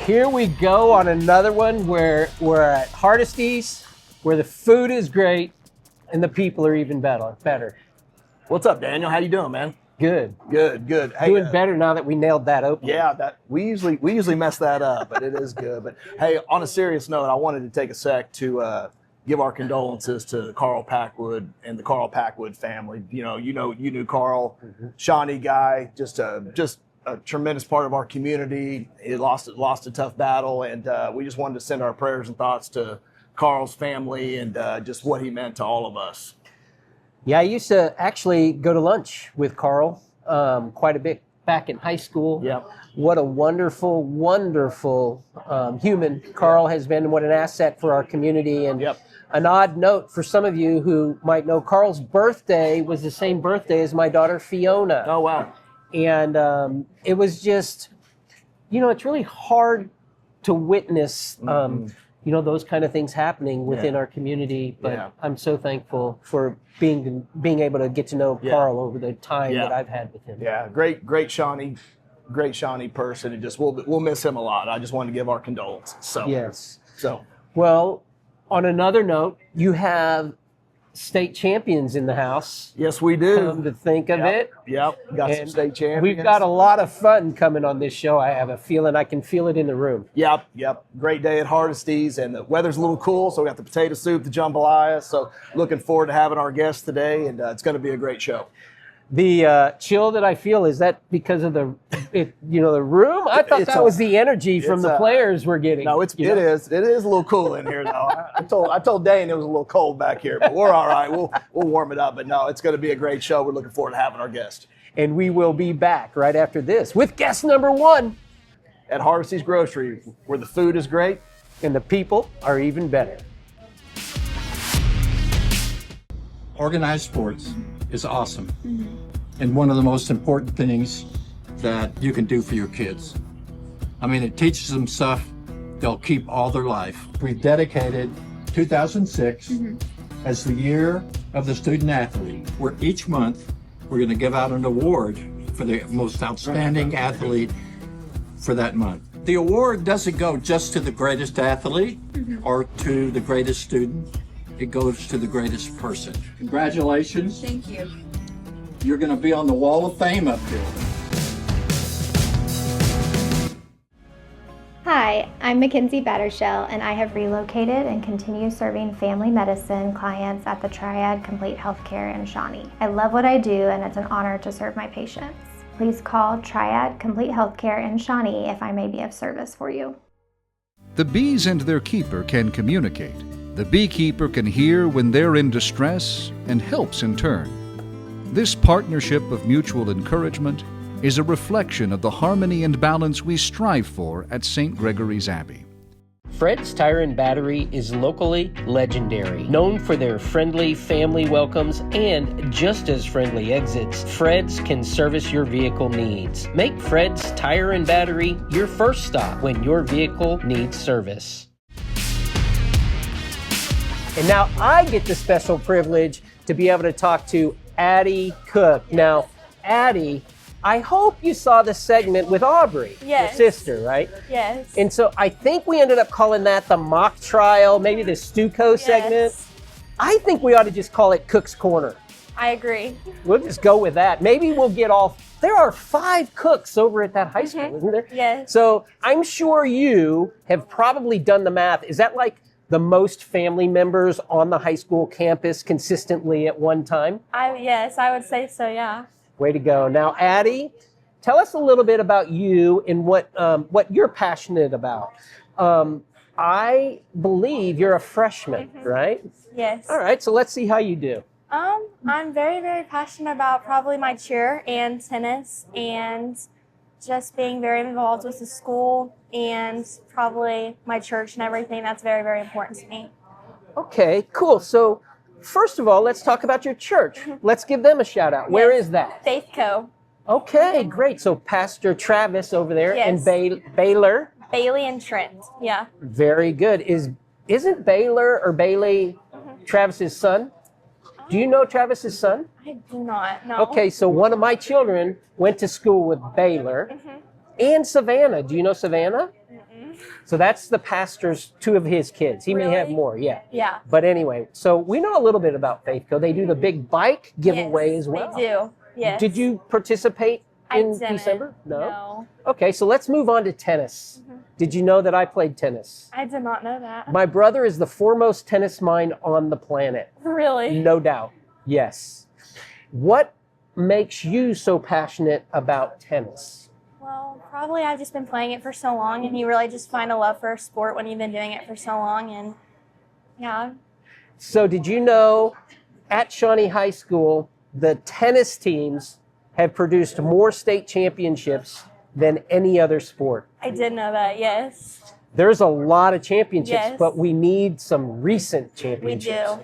Here we go on another one where we're at Hardesty's, where the food is great and the people are even better. What's up, Daniel? How you doing, man? Good. Good. Hey, Doing better now that we nailed that open. Yeah, that we usually mess that up, but it is good. But hey, on a serious note, I wanted to take a sec to give our condolences to Carl Packwood and the Carl Packwood family. You knew Carl, Shawnee guy, just a tremendous part of our community. He lost a tough battle, and we just wanted to send our prayers and thoughts to Carl's family and just what he meant to all of us. Yeah, I used to actually go to lunch with Carl quite a bit back in high school. Yep. What a wonderful, wonderful human Carl has been. What an asset for our community. And an odd note for some of you who might know, Carl's birthday was the same birthday as my daughter Fiona. Oh, wow. And it was just, it's really hard to witness those kind of things happening within our community. But I'm so thankful for being able to get to know Carl over the time that I've had with him. Yeah, great Shawnee person, and just we'll miss him a lot. I just wanted to give our condolences. So yes. So well, on another note, you have state champions in the house. Yes, we do. Come to think of it. Yep. Got some state champions. We've got a lot of fun coming on this show. I have a feeling. I can feel it in the room. Yep. Great day at Hardesty's, and the weather's a little cool, so we got the potato soup, the jambalaya. So looking forward to having our guests today, and it's going to be a great show. The chill that I feel, is that because of the room? I thought that was the energy from the players we're getting. No, it is a little cool in here though. I told Dane it was a little cold back here, but we're all right. We'll warm it up. But no, it's going to be a great show. We're looking forward to having our guest. And we will be back right after this with guest number 1 at Hardesty's Grocery, where the food is great and the people are even better. Organized sports is awesome. And one of the most important things that you can do for your kids. I mean, it teaches them stuff they'll keep all their life. We dedicated 2006 as the year of the student athlete, where each month we're going to give out an award for the most outstanding athlete for that month. The award doesn't go just to the greatest athlete or to the greatest student. It goes to the greatest person. Congratulations. Thank you. You're going to be on the Wall of Fame up here. Hi, I'm Mackenzie Battershell, and I have relocated and continue serving family medicine clients at the Triad Complete Healthcare in Shawnee. I love what I do, and it's an honor to serve my patients. Please call Triad Complete Healthcare in Shawnee if I may be of service for you. The bees and their keeper can communicate. The beekeeper can hear when they're in distress and helps in turn. This partnership of mutual encouragement is a reflection of the harmony and balance we strive for at St. Gregory's Abbey. Fred's Tire and Battery is locally legendary, known for their friendly family welcomes and just as friendly exits. Fred's can service your vehicle needs. Make Fred's Tire and Battery your first stop when your vehicle needs service. And now I get the special privilege to be able to talk to Addie Cook. Now, Addie, I hope you saw the segment with Aubrey, your sister, right? Yes. And so I think we ended up calling that the mock trial, maybe the Stuco segment. I think we ought to just call it Cook's Corner. I agree. We'll just go with that. Maybe we'll get all, there are 5 cooks over at that high school, isn't there? Yes. So I'm sure you have probably done the math. Is that like the most family members on the high school campus consistently at one time? Yes, I would say so, yeah. Way to go. Now, Addie, tell us a little bit about you and what you're passionate about. I believe you're a freshman, right? Yes. All right, so let's see how you do. I'm very, very passionate about probably my cheer and tennis and just being very involved with the school and probably my church and everything. That's very, very important to me. Okay, cool. So first of all, let's talk about your church. Let's give them a shout out. Where is that? Faith Co. Okay, great. So Pastor Travis over there and Baylor. Bailey and Trent, yeah. Very good. Isn't Baylor or Bailey Travis's son? Do you know Travis's son? I do not, no. Okay, so one of my children went to school with Baylor and Savannah. Do you know Savannah? So that's the pastor's, 2 of his kids. He may have Really? more, yeah. Yeah. But anyway, so we know a little bit about Faithco. They do the big bike giveaway as well. They do. Yes. Did you participate in didn't. December? No. Okay, so let's move on to tennis. Did you know that I played tennis? I did not know that. My brother is the foremost tennis mind on the planet. Really? No doubt. Yes. What makes you so passionate about tennis? Well, probably I've just been playing it for so long, and you really just find a love for a sport when you've been doing it for so long. And yeah. So did you know at Shawnee High School, the tennis teams have produced more state championships than any other sport? I did know that, yes. There's a lot of championships, Yes. but we need some recent We championships. do.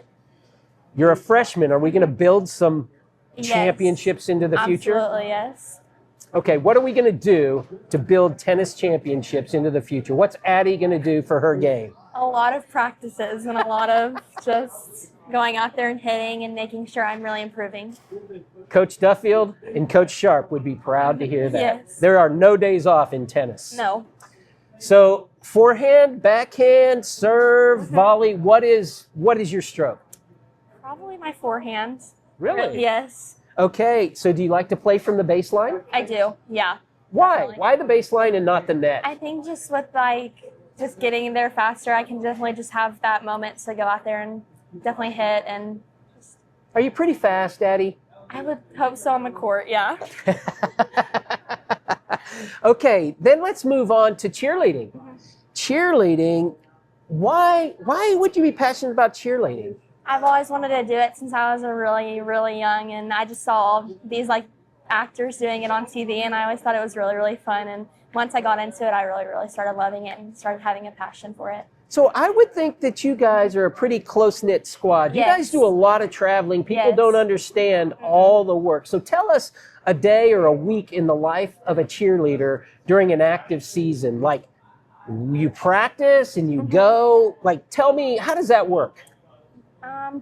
You're a freshman. Are we going to build some Yes. championships into the future? Absolutely, yes. Okay, what are we going to do to build tennis championships into the future? What's Addie going to do for her game? A lot of practices and a lot of just going out there and hitting and making sure I'm really improving. Coach Duffield and Coach Sharp would be proud to hear that. Yes. There are no days off in tennis. No. So forehand, backhand, serve, volley, what is your stroke? Probably my forehand. Really? Yes, Okay, so do you like to play from the baseline? I do. Yeah. Why? Definitely. Why the baseline and not the net? I think just with just getting there faster, I can definitely just have that moment to go out there and definitely hit. And Are you pretty fast, Addie? I would hope so on the court, yeah. Okay, then let's move on to cheerleading. Cheerleading, why would you be passionate about cheerleading? I've always wanted to do it since I was a really, really young, and I just saw all these actors doing it on TV, and I always thought it was really, really fun. And once I got into it, I really, really started loving it and started having a passion for it. So I would think that you guys are a pretty close-knit squad. You Yes. guys do a lot of traveling. People Yes. don't understand all the work. So tell us a day or a week in the life of a cheerleader during an active season. Like, you practice and you go. Like, tell me, how does that work?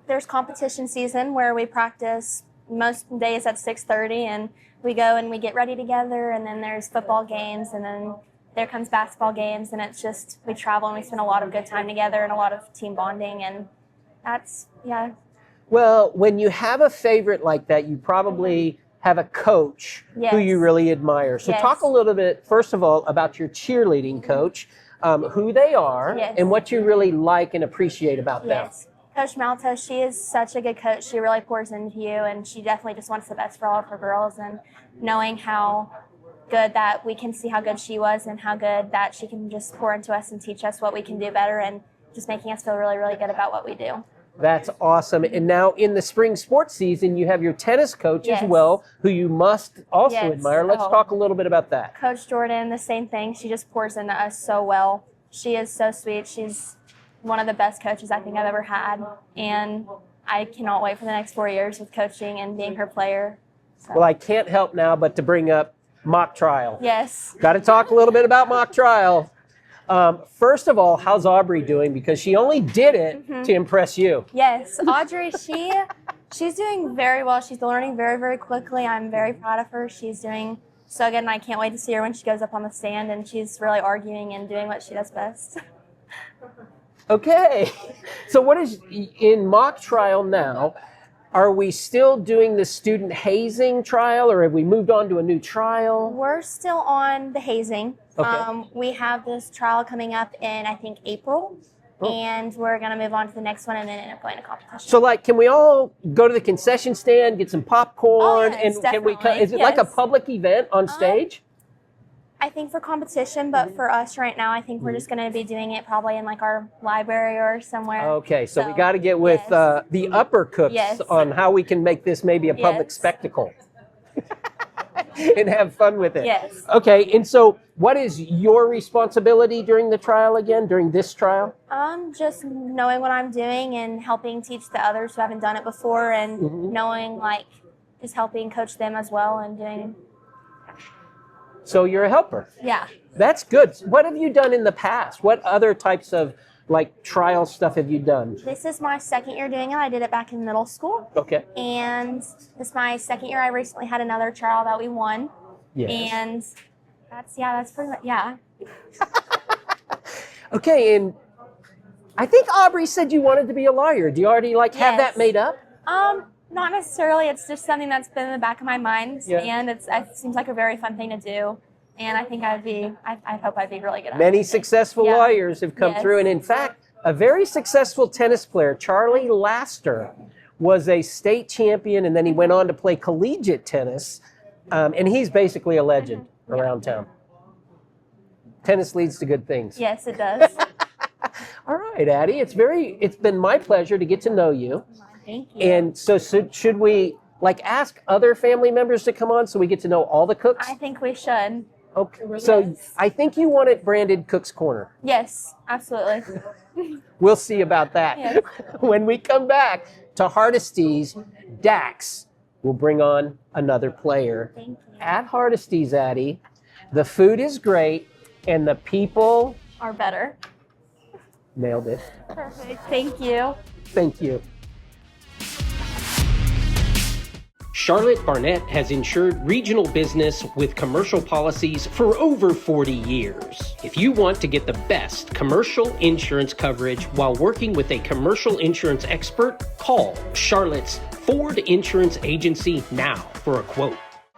There's competition season where we practice most days at 6:30, and we go and we get ready together, and then there's football games, and then there comes basketball games, and it's just we travel and we spend a lot of good time together and a lot of team bonding, and that's, yeah. Well, when you have a favorite like that, you probably have a coach who Yes. you really admire. So Yes. talk a little bit, first of all, about your cheerleading coach, who they are, Yes. and what you really like and appreciate about them. Yes. Coach Malto, she is such a good coach. She really pours into you, and she definitely just wants the best for all of her girls. And knowing how good that we can see how good she was and how good that she can just pour into us and teach us what we can do better, and just making us feel really, really good about what we do. That's awesome. And now in the spring sports season, you have your tennis coach as Yes. well, who you must also Yes. admire. Let's Oh. talk a little bit about that. Coach Jordan, the same thing. She just pours into us so well. She is so sweet. She's one of the best coaches I think I've ever had, and I cannot wait for the next 4 years with coaching and being her player. So, Well, I can't help now but to bring up mock trial. yes. Got to talk a little bit about mock trial. First of all, how's Aubrey doing? Because she only did it to impress you. Yes, Audrey, she's doing very well. She's learning very, very quickly. I'm very proud of her. She's doing so good, and I can't wait to see her when she goes up on the stand, and she's really arguing and doing what she does best. Okay. So what is in mock trial now? Are we still doing the student hazing trial, or have we moved on to a new trial? We're still on the hazing. Okay. We have this trial coming up in, I think, April, Oh. and we're going to move on to the next one and then end up going to competition. So, like, can we all go to the concession stand, get some popcorn, Oh, yes, and can we? definitely. Is it like a Yes. public event on stage? I think for competition, but for us right now, I think we're just going to be doing it probably in our library or somewhere. Okay, so we So, got to get with yes. the upper cooks Yes. on how we can make this maybe a public Yes. spectacle and have fun with it. Yes. Okay, and so what is your responsibility during the trial again, during this trial? Just knowing what I'm doing and helping teach the others who haven't done it before, and knowing just helping coach them as well and doing, So you're a helper. yeah. That's good. What have you done in the past? What other types of trial stuff have you done? This is my second year doing it. I did it back in middle school. Okay. And this is my second year. I recently had another trial that we won. Yes. And that's pretty much, yeah. Okay, and I think Aubrey said you wanted to be a lawyer. Do you already have that Yes. made up? Not necessarily. It's just something that's been in the back of my mind, Yeah. and it seems like a very fun thing to do. And I think I hope I'd be really good at it. Many successful Yeah. lawyers have come Yes. through, and in fact, a very successful tennis player, Charlie Laster, was a state champion, and then he went on to play collegiate tennis, and he's basically a legend around town. Tennis leads to good things. Yes, it does. All right, Addie, it's been my pleasure to get to know you. Thank you. And so should we ask other family members to come on so we get to know all the cooks? I think we should. Okay. So Yes. I think you want it branded Cook's Corner. Yes, absolutely. We'll see about that. Yes. When we come back to Hardesty's, Dax will bring on another player. Thank you. At Hardesty's, Addie, the food is great and the people Are better. nailed it. Perfect. Thank you. Thank you. Charlotte Barnett has insured regional business with commercial policies for over 40 years. If you want to get the best commercial insurance coverage while working with a commercial insurance expert, call Charlotte's Ford Insurance Agency now for a quote.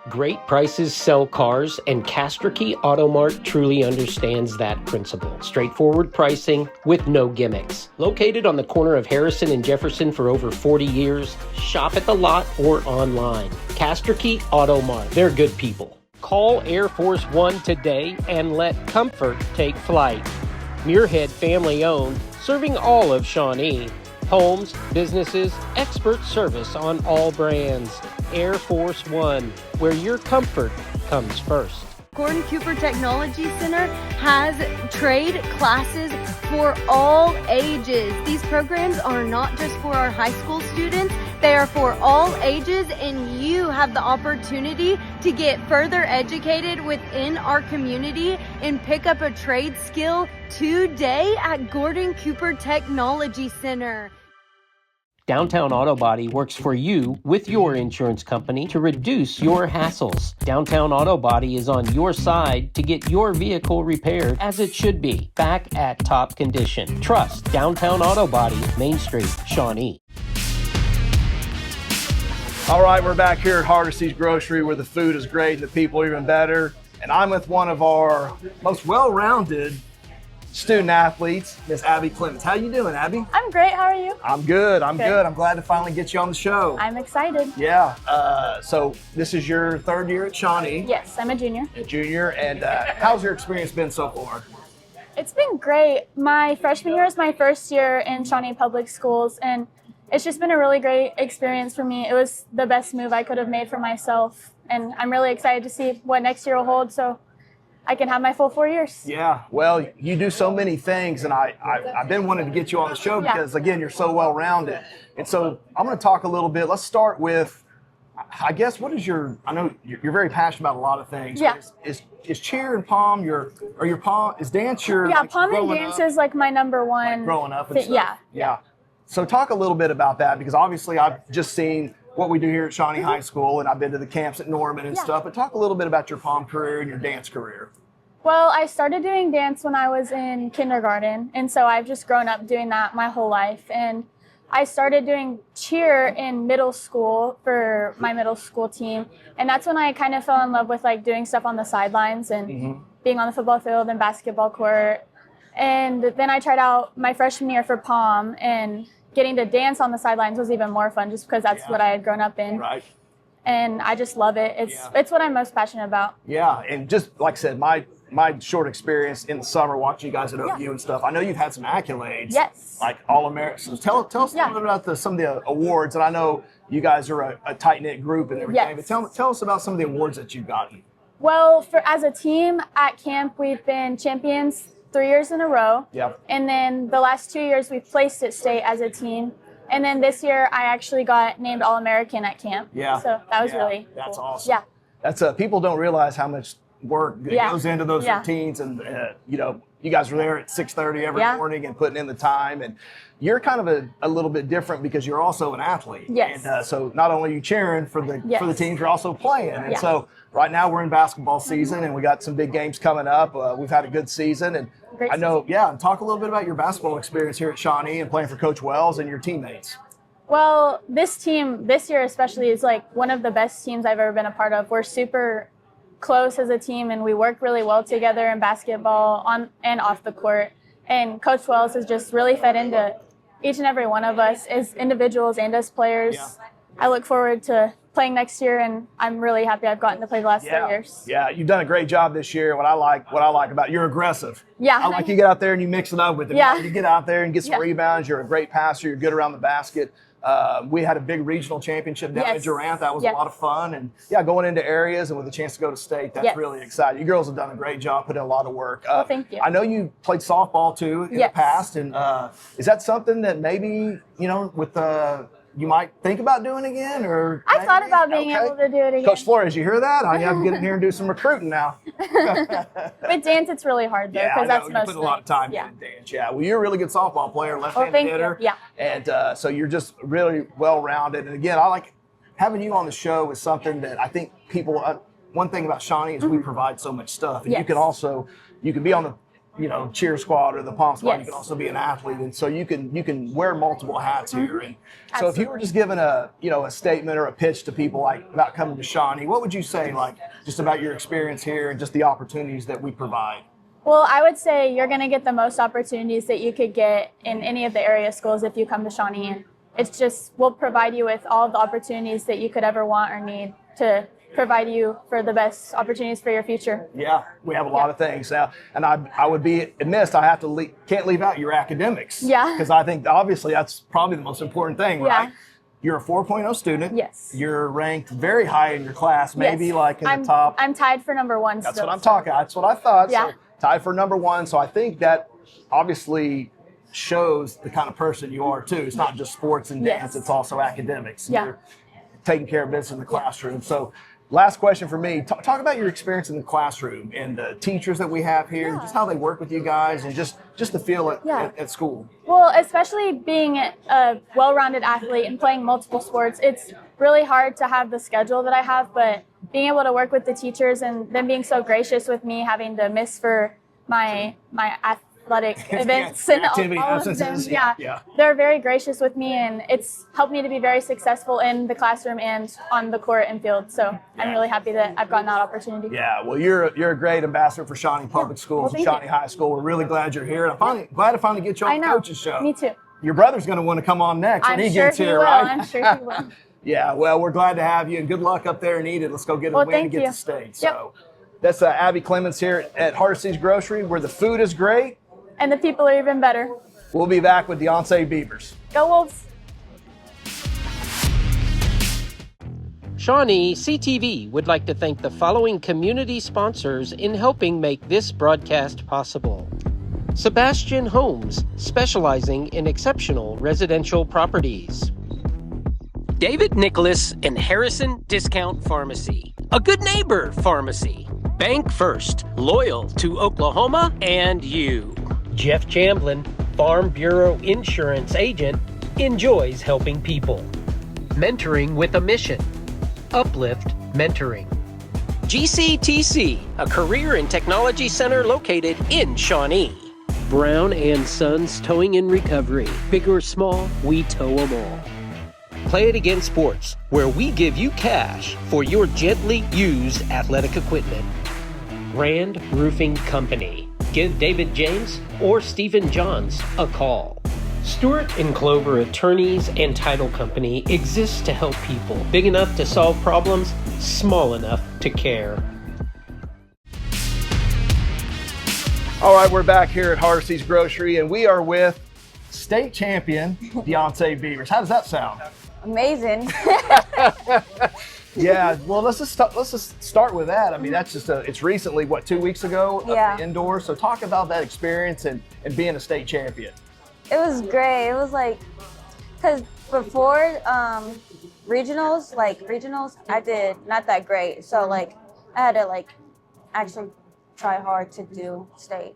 Great prices sell cars, and Castricke Auto Mart truly understands that principle. Straightforward pricing with no gimmicks. Located on the corner of Harrison and Jefferson for over 40 years, shop at the lot or online. Castricke Auto Mart. They're good people. Call Air Force One today and let comfort take flight. Muirhead family owned, serving all of Shawnee. Homes, businesses, expert service on all brands. Air Force One, where your comfort comes first. Gordon Cooper Technology Center has trade classes for all ages. These programs are not just for our high school students, they are for all ages, and you have the opportunity to get further educated within our community and pick up a trade skill today at Gordon Cooper Technology Center. Downtown Auto Body works for you with your insurance company to reduce your hassles. Downtown Auto Body is on your side to get your vehicle repaired as it should be, back at top condition. Trust Downtown Auto Body, Main Street, Shawnee. All right, we're back here at Hardesty's Grocery where the food is great and the people are even better. And I'm with one of our most well-rounded student athletes, Miss Abi Clements. How you doing, Abby? I'm great. How are you? I'm good. I'm Good. good. I'm glad to finally get you on the show. I'm excited. Yeah. So this is your third year at Shawnee. Yes, I'm a junior. A junior. And how's your experience been so far? It's been great. My freshman year is my first year in Shawnee Public Schools, and it's just been a really great experience for me. It was the best move I could have made for myself, and I'm really excited to see what next year will hold so I can have my full 4 years. Yeah. Well, you do so many things, and I've been wanting to get you on the show because, again, you're so well-rounded. And so I'm going to talk a little bit. Let's start with, I guess, what is I know you're very passionate about a lot of things. Yeah. Is cheer and pom is dance your Yeah, like, pom and growing dance up? is like my number one. Growing up and thing. stuff. Yeah. So talk a little bit about that, because obviously I've just seen what we do here at Shawnee High School, and I've been to the camps at Norman and stuff. But talk a little bit about your pom career and your dance career. Well, I started doing dance when I was in kindergarten, and so I've just grown up doing that my whole life. And I started doing cheer in middle school for my middle school team, and that's when I kind of fell in love with like doing stuff on the sidelines and being on the football field and basketball court. And then I tried out my freshman year for pom, and getting to dance on the sidelines was even more fun just because that's what I had grown up in. Right. And I just love it. It's what I'm most passionate about. Yeah, and just like I said, my short experience in the summer watching you guys at OU and stuff, I know you've had some accolades. Yes. Like All-American. So tell us a little bit about some of the awards, and I know you guys are a tight-knit group and everything, Yes. but tell us about some of the awards that you've gotten. Well, as a team at camp, we've been champions 3 years in a row. Yep. And then the last 2 years, we've placed at state as a team. And then this year, I actually got named All-American at camp. Yeah. So that was really That's cool. awesome. Yeah. That's people don't realize how much work that Yeah. goes into those Yeah. routines, and you guys were there at 6:30 every morning and putting in the time. And you're kind of a little bit different because you're also an athlete. Yes. And so not only are you cheering for the teams, you're also playing. And so right now we're in basketball season and we got some big games coming up. We've had a good season. And Great I know, and talk a little bit about your basketball experience here at Shawnee and playing for Coach Wells and your teammates. Well, this team this year especially is like one of the best teams I've ever been a part of. We're super close as a team and we work really well together in basketball on and off the court. And Coach Wells has just really fed into each and every one of us as individuals and as players. Yeah. I look forward to playing next year, and I'm really happy I've gotten to play the last 3 years. Yeah, you've done a great job this year. What I like about you're aggressive. Yeah, I like you get out there and you mix it up with it. Yeah. You get out there and get some rebounds. You're a great passer. You're good around the basket. We had a big regional championship down in Durant. That was a lot of fun. And going into areas and with a chance to go to state, that's really exciting. You girls have done a great job, put in a lot of work. Well, thank you. I know you played softball too in the past. And is that something that maybe, with you might think about doing again? Or I thought about being able to do it again. Coach Flores, you hear that? I have to get in here and do some recruiting now. With dance, it's really hard though, because that's most you put a lot of time in dance. Yeah, well, you're a really good softball player, left-handed hitter. Yeah. And so you're just really well-rounded. And again, I like having you on the show is something that I think people. One thing about Shawnee is we provide so much stuff, and you can be on the cheer squad or the pom squad. You can also be an athlete, and so you can wear multiple hats here. And so if you were just giving a statement or a pitch to people about coming to Shawnee, what would you say just about your experience here and just the opportunities that we provide? Well, I would say you're going to get the most opportunities that you could get in any of the area schools if you come to Shawnee. And it's just, we'll provide you with all of the opportunities that you could ever want or need to provide you for the best opportunities for your future. Yeah, we have a lot of things now, and I would be amiss. I have to can't leave out your academics. Yeah, because I think obviously that's probably the most important thing, right? You're a 4.0 student. Yes. You're ranked very high in your class, maybe in the top. I'm tied for number one. That's what I'm talking. That's what I thought. Yeah. So tied for number one. So I think that obviously shows the kind of person you are too. It's not just sports and dance. It's also academics. Yeah. You're taking care of business in the classroom. So. Last question for me. Talk about your experience in the classroom and the teachers that we have here, and just how they work with you guys, and just the feel at school. Well, especially being a well-rounded athlete and playing multiple sports, it's really hard to have the schedule that I have, but being able to work with the teachers and them being so gracious with me, having to miss for my athletic events and all of them. Yeah. They're very gracious with me, and it's helped me to be very successful in the classroom and on the court and field. So I'm really happy that I've gotten that opportunity. Yeah, well, you're a great ambassador for Shawnee Public Schools and Shawnee High School. We're really glad you're here. And I'm glad to finally get you on the coach's show. Me too. Your brother's going to want to come on next when he gets here, right? I'm sure he will. Yeah, well, we're glad to have you, and good luck up there in Eden. Let's go get a win and get to state. So that's Abi Clements here at Hardesty's Grocery, where the food is great. And the people are even better. We'll be back with Deoncesay Beavers. Go Wolves! Shawnee CTV would like to thank the following community sponsors in helping make this broadcast possible. Sebastian Homes, specializing in exceptional residential properties. David Nicholas and Harrison Discount Pharmacy, a good neighbor pharmacy. Bank First, loyal to Oklahoma and you. Jeff Chamblin, Farm Bureau Insurance Agent, enjoys helping people. Mentoring with a mission. Uplift Mentoring. GCTC, a career and technology center located in Shawnee. Brown & Sons Towing and Recovery. Big or small, we tow them all. Play It Again Sports, where we give you cash for your gently used athletic equipment. Rand Roofing Company. Give David James or Stephen Johns a call. Stewart & Clover Attorneys and Title Company exists to help people. Big enough to solve problems, small enough to care. All right, we're back here at Hardesty's Grocery, and we are with state champion Deoncesay Beavers. How does that sound? Amazing. Yeah, well, let's just start with that. I mean, that's just it's recently, 2 weeks ago, up the indoor. So talk about that experience and being a state champion. It was great. It was because before regionals, I did not that great. So I had to actually try hard to do state.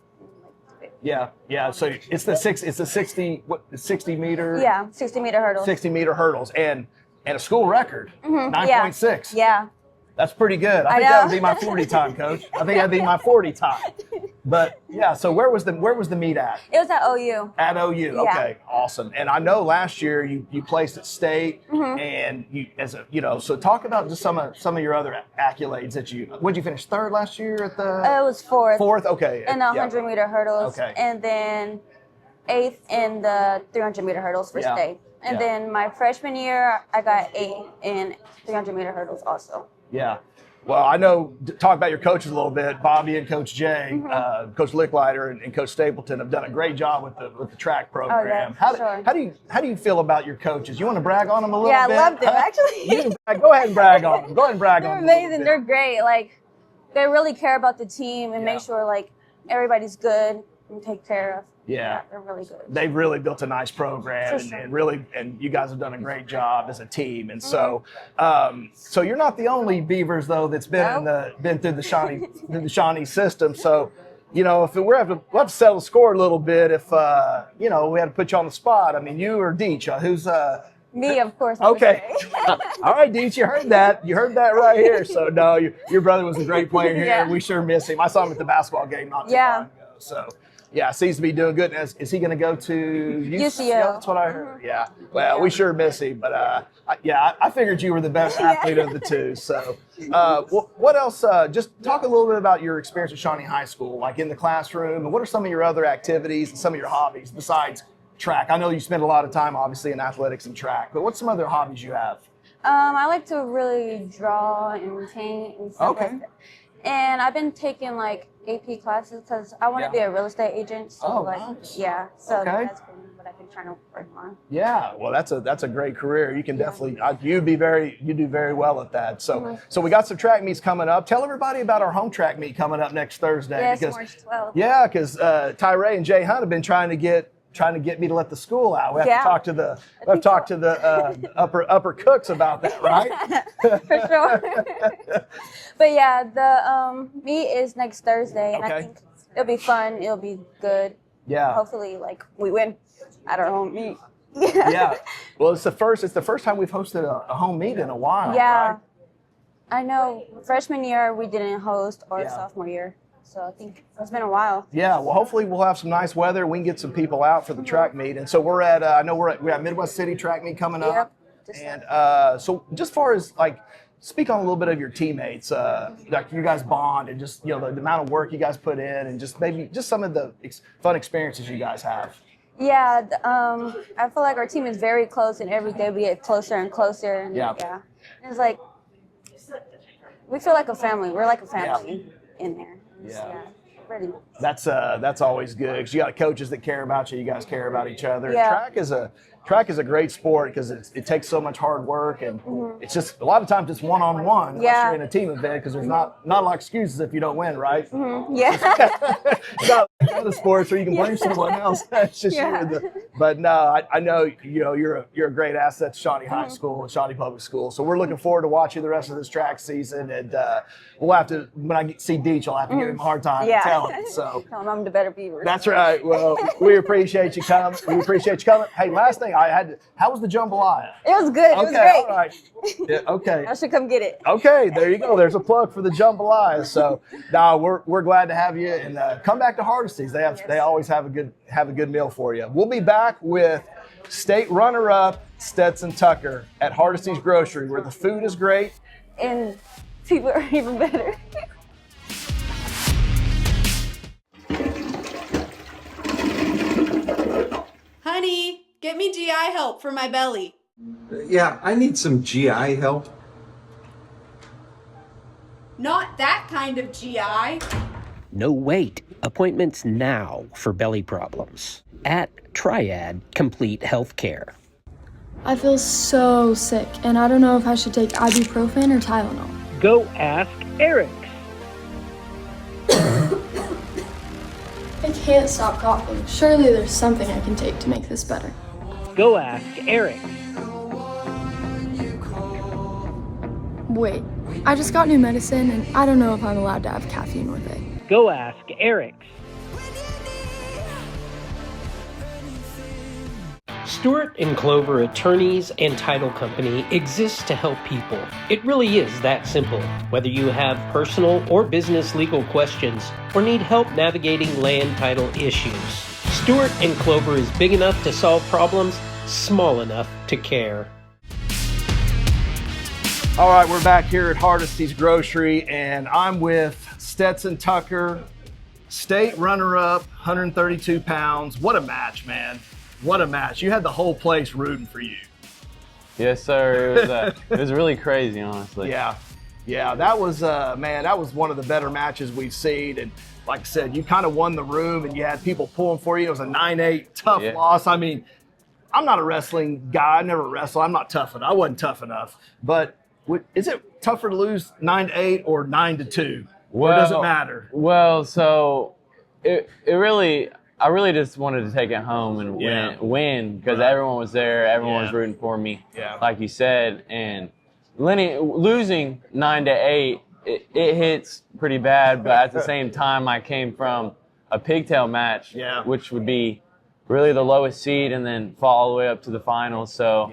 Yeah. So it's the 60 meter. Yeah, 60-meter hurdles. 60-meter hurdles and a school record, 9.6. Yeah. That's pretty good. I think that would be my 40 time, Coach. I think that'd be my 40 time. But yeah, so where was the meet at? It was at OU. At OU. Okay, awesome. And I know last year you placed at state, and so talk about just some of your other accolades that would you finish third last year at the? It was fourth. Fourth, okay. In the 100-meter hurdles. Okay. And then 8th in the 300-meter hurdles for state. And then my freshman year, I got 8th in 300-meter hurdles also. Yeah. Well, I know, talk about your coaches a little bit. Bobby and Coach Jay, Coach Licklider and Coach Stapleton have done a great job with the track program. How do you feel about your coaches? You want to brag on them a little bit? Yeah, I love them, actually. Go ahead and brag on them. Go ahead and brag on them. They're amazing. They're great. Like, they really care about the team and make sure, like, everybody's good and take care of. Yeah, they're really good. They've really built a nice program, and you guys have done a great job as a team. And so, so you're not the only Beavers though that's been through the Shawnee system. So, if we'll have to settle the score a little bit. If we had to put you on the spot. I mean, you or Deech, who's me, of course. Okay. All right, Deech, you heard that. You heard that right here. So no, your brother was a great player here. Yeah. We sure miss him. I saw him at the basketball game not too long ago. So. Yeah, seems to be doing good. Is he going to go to UCL? That's what I heard. Yeah. Well, we sure miss him. But, I figured you were the best athlete of the two. So what else? Just talk a little bit about your experience at Shawnee High School, like in the classroom. And what are some of your other activities and some of your hobbies besides track? I know you spend a lot of time, obviously, in athletics and track. But what's some other hobbies you have? I like to really draw and paint and stuff like that. And I've been taking, like, AP classes because I want to be a real estate agent. So nice. So that's been what I've been trying to work on. Yeah, well, that's a great career. You can definitely you do very well at that. So so we got some track meets coming up. Tell everybody about our home track meet coming up next Thursday. Yes, March 12th. Yeah, because Tyree and Jay Hunt have been trying to get me to let the school out. We have to talk to the upper cooks about that, right? For sure. But yeah, the meet is next Thursday, and I think it'll be fun. It'll be good. Yeah. Hopefully, like, we win at our home meet. Yeah. Well, it's the first time we've hosted a home meet in a while. Yeah. Right? I know. Freshman year we didn't host, or sophomore year. So I think it's been a while. Yeah, well, hopefully we'll have some nice weather. We can get some people out for the track meet. And so we're at Midwest City track meet coming up. And so just far as speak on a little bit of your teammates, like you guys bond and just the amount of work you guys put in, and just maybe just some of the fun experiences you guys have. Yeah, I feel like our team is very close, and every day we get closer and closer. And it's like we feel like a family. We're like a family in there. Yeah. Really. That's always good because you got coaches that care about you. You guys care about each other. Yeah. Track is a great sport because it takes so much hard work, and it's just a lot of times it's one-on-one unless you're in a team event, because there's not a lot of excuses if you don't win, right? Yeah. It's not like other sports where you can blame someone else. It's just but no, I know you're a great asset to Shawnee High School and Shawnee Public School. So we're looking forward to watching the rest of this track season, and we'll have to, when I see Deech, I'll have to give him a hard time telling him. So tell him I'm the better Beaver. That's right. Well, we appreciate you coming. Hey, last thing how was the jambalaya? It was good. It was great. All right. Yeah, okay. I should come get it. Okay, there you go. There's a plug for the jambalaya. So now we're glad to have you, and come back to Hardesty's. They always have a good meal for you. We'll be back with state runner-up Stetson Tucker at Hardesty's Grocery, where the food is great and people are even better. Honey, get me GI help for my belly. Yeah, I need some GI help. Not that kind of GI. No wait. Appointments now for belly problems at Triad Complete Healthcare. I feel so sick, and I don't know if I should take ibuprofen or Tylenol. Go ask Eric. I can't stop coughing. Surely there's something I can take to make this better. Go ask Eric. Wait, I just got new medicine, and I don't know if I'm allowed to have caffeine with it. Go ask Eric. Stewart and Clover Attorneys and Title Company exists to help people. It really is that simple. Whether you have personal or business legal questions or need help navigating land title issues, Stewart and Clover is big enough to solve problems, small enough to care. All right, we're back here at Hardesty's Grocery, and I'm with Stetson Tucker, state runner-up, 132 pounds. What a match, man. What a match. You had the whole place rooting for you. Yes, sir. It was really crazy, honestly. Yeah, that was, man, that was one of the better matches we've seen. And like I said, you kind of won the room, and you had people pulling for you. It was a 9-8 tough loss. I mean, I'm not a wrestling guy. I never wrestled. I'm not tough enough. I wasn't tough enough. But is it tougher to lose 9-8 or 9-2? Or does it matter? Well, so I really just wanted to take it home and win because everyone was there. Everyone was rooting for me, like you said. And losing 9-8, it hits pretty bad. But at the same time, I came from a pigtail match, which would be really the lowest seed and then fall all the way up to the finals. So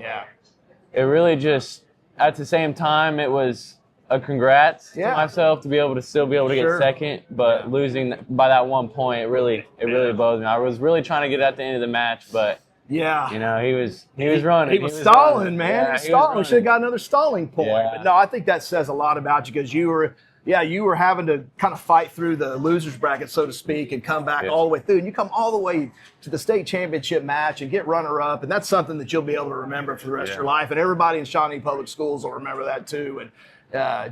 it really just, at the same time, it was a congrats to myself to be able to still be able to get second, but losing by that 1 point, it really bothers me. I was really trying to get at the end of the match, but you know, he was running. He was stalling, man. He was stalling. We should have got another stalling point. But no, I think that says a lot about you because you were having to kind of fight through the loser's bracket, so to speak, and come back all the way through. And you come all the way to the state championship match and get runner-up, and that's something that you'll be able to remember for the rest of your life. And everybody in Shawnee Public Schools will remember that too. And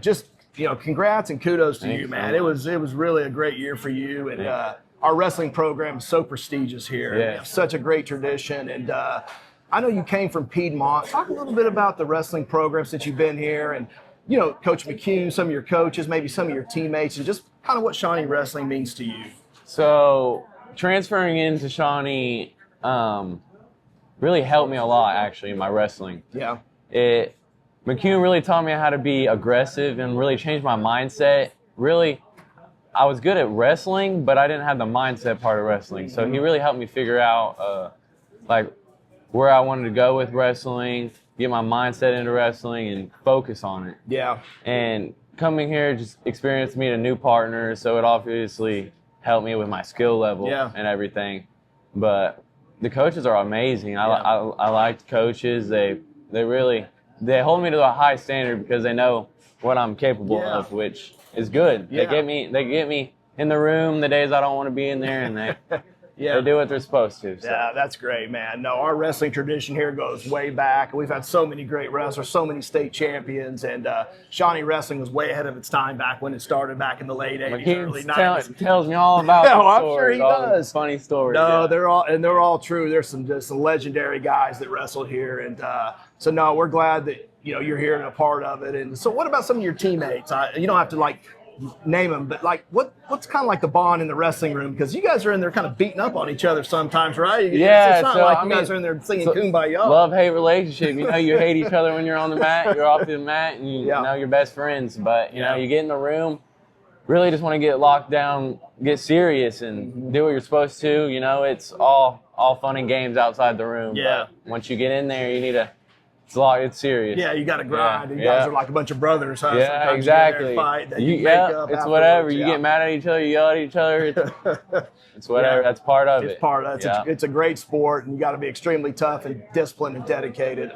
just, you know, congrats and kudos to you, man. It was really a great year for you. And our wrestling program is so prestigious here. We have such a great tradition. And I know you came from Piedmont. Talk a little bit about the wrestling program since you've been here and, you know, Coach McCune, some of your coaches, maybe some of your teammates, and just kind of what Shawnee wrestling means to you. So transferring into Shawnee really helped me a lot, actually, in my wrestling. Yeah. McCune really taught me how to be aggressive and really changed my mindset. Really, I was good at wrestling, but I didn't have the mindset part of wrestling. So he really helped me figure out like where I wanted to go with wrestling, get my mindset into wrestling, and focus on it. Yeah. And coming here just experienced meeting new partners, so it obviously helped me with my skill level and everything. But the coaches are amazing. I like the coaches. They hold me to a high standard because they know what I'm capable of, which is good. They get me in the room the days I don't want to be in there, and they do what they're supposed to. So. Yeah, that's great, man. No, our wrestling tradition here goes way back. We've had so many great wrestlers, so many state champions, and Shawnee wrestling was way ahead of its time back when it started back in the late 80s, early 90s. Tells me all about the I'm stories, sure he does. Funny stories. No, they're all true. There's some legendary guys that wrestled here, and so no, we're glad that you're here and a part of it. And so, what about some of your teammates? You don't have to name them, but what's kind of like the bond in the wrestling room? Because you guys are in there kind of beating up on each other sometimes, right? Yeah, it's not like you guys are in there singing Kumbaya. Love-hate relationship. You hate each other when you're on the mat, you're off the mat, and you know you're best friends. But you get in the room, really just want to get locked down, get serious, and do what you're supposed to. It's all fun and games outside the room. Yeah. But once you get in there, you need to. It's serious. Yeah, you got to grind. You guys are like a bunch of brothers, huh? Yeah, sometimes exactly. You fight, it's whatever. You get mad at each other, you yell at each other. It's whatever. That's part of it. It's part of it. It's a great sport, and you got to be extremely tough and disciplined and dedicated.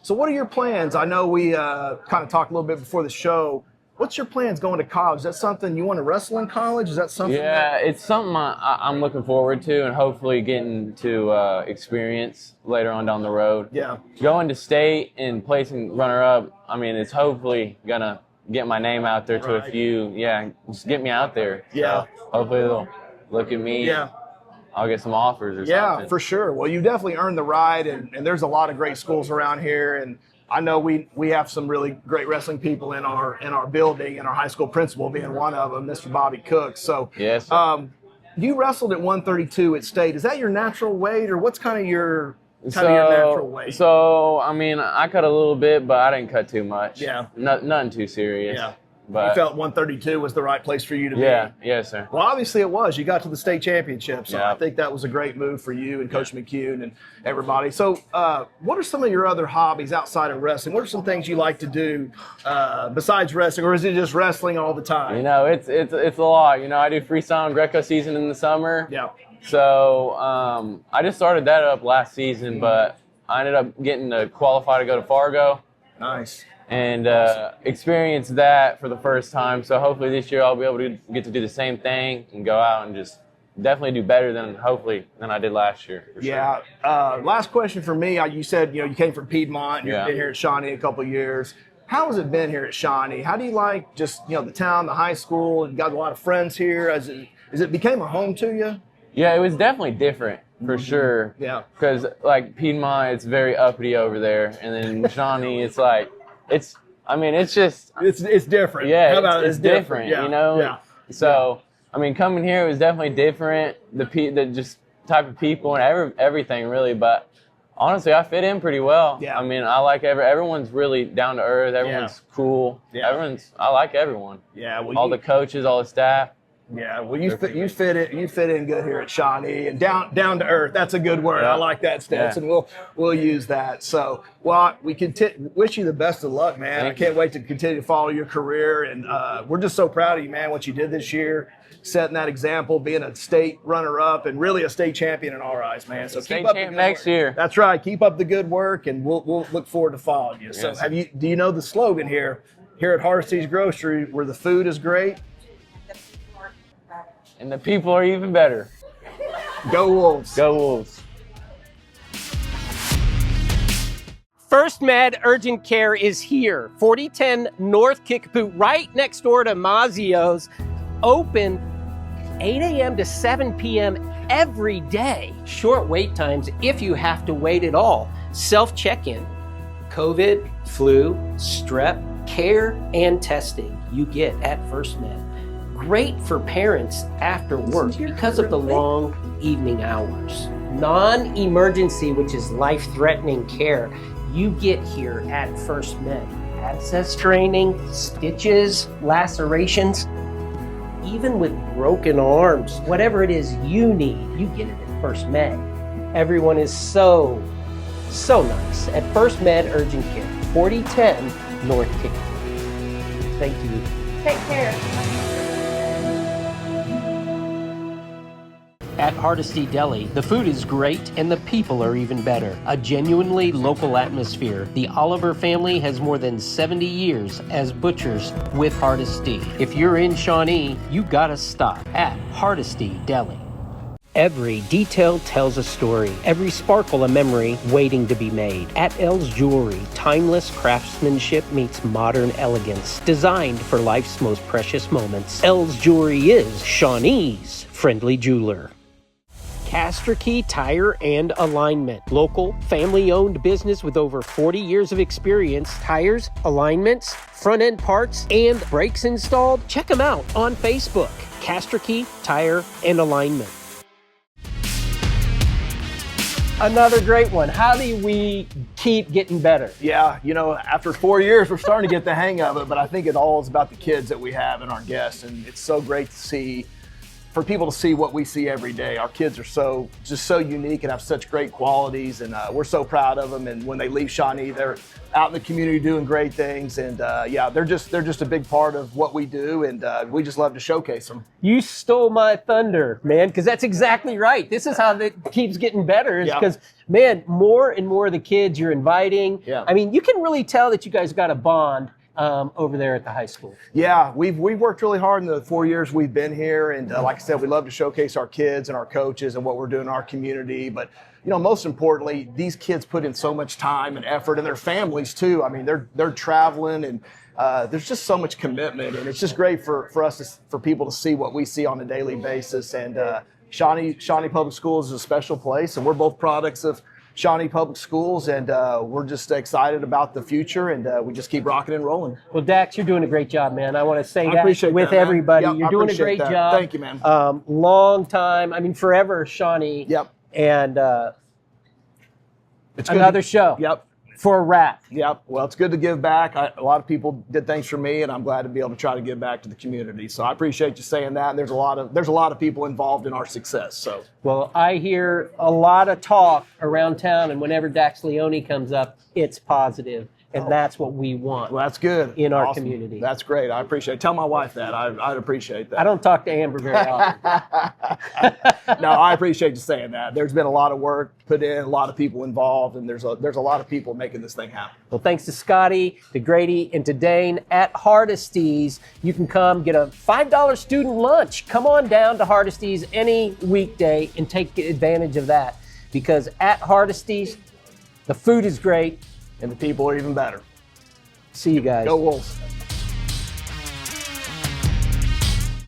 So what are your plans? I know we kind of talked a little bit before the show. What's your plans going to college? Is that something you want to wrestle in college? Is that something? Yeah, it's something I'm looking forward to and hopefully getting to experience later on down the road. Yeah. Going to state and placing runner-up, I mean, it's hopefully going to get my name out there to a few. Yeah, just get me out there. Yeah. So hopefully they'll look at me. Yeah. I'll get some offers or something. Yeah, for sure. Well, you definitely earned the ride, and there's a lot of great schools around here, and I know we have some really great wrestling people in our building, and our high school principal being one of them, Mr. Bobby Cook. So, yes, you wrestled at 132 at state. Is that your natural weight, or what's kind of your natural weight? So, I mean, I cut a little bit, but I didn't cut too much. Yeah, nothing too serious. Yeah. But you felt 132 was the right place for you to be. Yeah, yes, sir. Well, obviously it was. You got to the state championship, so Yeah. I think that was a great move for you and Coach McCune and everybody. So, what are some of your other hobbies outside of wrestling? What are some things you like to do besides wrestling, or is it just wrestling all the time? You know, it's a lot. You know, I do freestyle and Greco season in the summer. Yeah. So I just started that up last season, but I ended up getting to qualify to go to Fargo. Nice. And experience that for the first time. So hopefully this year I'll be able to get to do the same thing and go out and just definitely do better than I did last year. For yeah. Sure. Last question for me. You said you came from Piedmont. And you've been here at Shawnee a couple of years. How has it been here at Shawnee? How do you like just the town, the high school? You got a lot of friends here. As it became a home to you? Yeah, it was definitely different for sure. Yeah. Because like Piedmont, it's very uppity over there, and then Shawnee, it's like it's different. Yeah, How about it's different. Yeah. You know. Yeah. So I mean, coming here was definitely different. The just type of people and everything really, but honestly, I fit in pretty well. Yeah. I mean, I like everyone's really down to earth. Everyone's cool. Yeah. I like everyone. Yeah. Well, all the coaches, all the staff. Yeah, well, you fit in good here at Shawnee, and down to earth. That's a good word. Yeah. I like that, Stetson. Yeah. We'll use that. So, well, we wish you the best of luck, man. I can't wait to continue to follow your career, and we're just so proud of you, man. What you did this year, setting that example, being a state runner-up, and really a state champion in our eyes, man. So state keep up champ the good next work. year. That's right. Keep up the good work, and we'll look forward to following you. So, Yes. do you know the slogan here at Hardesty's Grocery, where the food is great? And the people are even better. Go Wolves. Go Wolves. First Med Urgent Care is here. 4010 North Kickapoo, right next door to Mazzio's. Open 8 a.m. to 7 p.m. every day. Short wait times if you have to wait at all. Self-check-in. COVID, flu, strep, care, and testing you get at First Med. Great for parents after work because of the long evening hours. Non-emergency, which is life-threatening care, you get here at First Med. Access training, stitches, lacerations, even with broken arms, whatever it is you need, you get it at First Med. Everyone is so nice at First Med Urgent Care, 4010 North Kickapoo. Thank you. Take care. At Hardesty Deli, the food is great and the people are even better. A genuinely local atmosphere. The Oliver family has more than 70 years as butchers with Hardesty. If you're in Shawnee, you gotta stop at Hardesty Deli. Every detail tells a story. Every sparkle a memory waiting to be made. At L's Jewelry, timeless craftsmanship meets modern elegance. Designed for life's most precious moments. L's Jewelry is Shawnee's friendly jeweler. Casterkey Tire and Alignment. Local, family-owned business with over 40 years of experience. Tires, alignments, front-end parts, and brakes installed. Check them out on Facebook. Casterkey Tire and Alignment. Another great one. How do we keep getting better? Yeah, after 4 years, we're starting to get the hang of it, but I think it all is about the kids that we have and our guests, and it's so great to see, for people to see what we see every day. Our kids are so unique and have such great qualities, and we're so proud of them. And when they leave Shawnee, they're out in the community doing great things, and they're just a big part of what we do, and we just love to showcase them. You stole my thunder, man, because that's exactly right. This is how it keeps getting better, is because, man, more and more of the kids you're inviting. Yeah. I mean, you can really tell that you guys got a bond over there at the high school. Yeah, we've worked really hard in the 4 years we've been here, and like I said, we love to showcase our kids and our coaches and what we're doing in our community. But most importantly, these kids put in so much time and effort, and their families too. I mean, they're traveling, and there's just so much commitment, and it's just great for us for people to see what we see on a daily basis. And Shawnee Public Schools is a special place, and we're both products of Shawnee Public Schools, and we're just excited about the future, and we just keep rocking and rolling. Well, Dax, you're doing a great job, man. I want to say that appreciate with that, man. everybody. Yep, You're I doing a appreciate great that. job. Thank you, man. Long time. I mean, forever Shawnee. Yep. And It's good another show. Yep. for a wrap. Yep. Well, it's good to give back. A lot of people did things for me, and I'm glad to be able to try to give back to the community. So I appreciate you saying that. And there's a lot of people involved in our success. So. Well, I hear a lot of talk around town, and whenever Dax Leone comes up, it's positive. And that's what we want. Well, that's good. In our community. That's great. I appreciate it. Tell my wife that. I'd appreciate that. I don't talk to Amber very often. No, I appreciate you saying that. There's been a lot of work put in, a lot of people involved, and there's a lot of people making this thing happen. Well, thanks to Scotty, to Grady, and to Dane at Hardesty's. You can come get a $5 student lunch. Come on down to Hardesty's any weekday and take advantage of that. Because at Hardesty's, the food is great. And the people are even better. See you guys. Go Wolves.